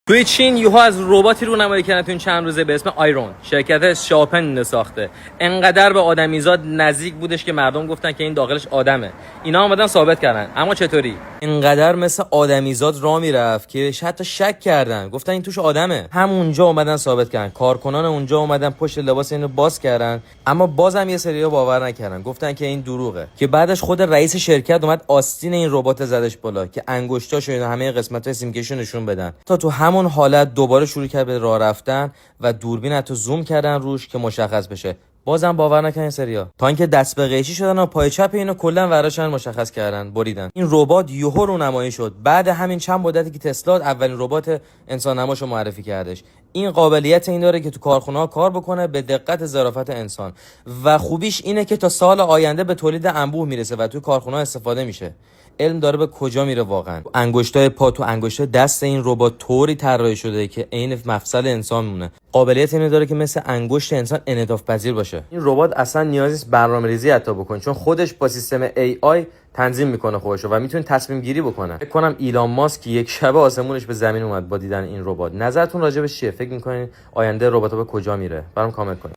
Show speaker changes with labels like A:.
A: توی چین یوها از رباتی رو نمایی کردن تو این چند روزه به اسم آیرون. شرکت شاپن ساخته. انقدر به آدمیزاد نزدیک بودش که مردم گفتن که این داخلش آدمه. اینا اومدن ثابت کردن. اما چطوری؟ انقدر مثل آدمیزاد راه میرفت که حتی شک کردن. گفتن این توش آدمه. همونجا اومدن ثابت کردن. کارکنان اونجا اومدن پشت لباس اینو باز کردن. اما بازم یه سری‌ها باور نکردن. گفتن که این دروغه. که بعدش خود رئیس شرکت اومد آستین این ربات زدش بالا که انگشتاشو اینا همه قسمت‌های سیمکشو نشون بدن. تا تو همون حالت دوباره شروع کرد به راه رفتن و دوربین حتی زوم کردن روش که مشخص بشه. بازم باور نکنین سریا تا اینکه دست به قیچی شدن و پای چپ اینو کلا وراشن مشخص کردن بریدن. این ربات یوهو رونمایی شد بعد همین چند مدتی که تسلا اولین ربات انسان نماشو معرفی کردش. این قابلیت این داره که تو کارخونه‌ها کار بکنه به دقت ظرافت انسان و خوبیش اینه که تا سال آینده به تولید انبوه میرسه و تو کارخونه‌ها استفاده میشه. علم داره به کجا میره واقعا. انگشتای پا تو انگشتای دست این ربات طوری طراحی شده که عین مفصل انسان مونه. قابلیت اینو داره که مثل انگشت انسان انعطاف پذیر باشه. این ربات اصلا نیازی نیست برنامه‌ریزی حتی بکنه چون خودش با سیستم AI تنظیم میکنه خودشو و میتونه تصمیم گیری بکنه. فکر کنم ایلان ماسک یک شبه آسمونش به زمین اومد با دیدن این ربات. نظرتون راجع به چیه؟ فکر میکنین آینده ربات‌ها به کجا میره؟ برام کامنت کنید.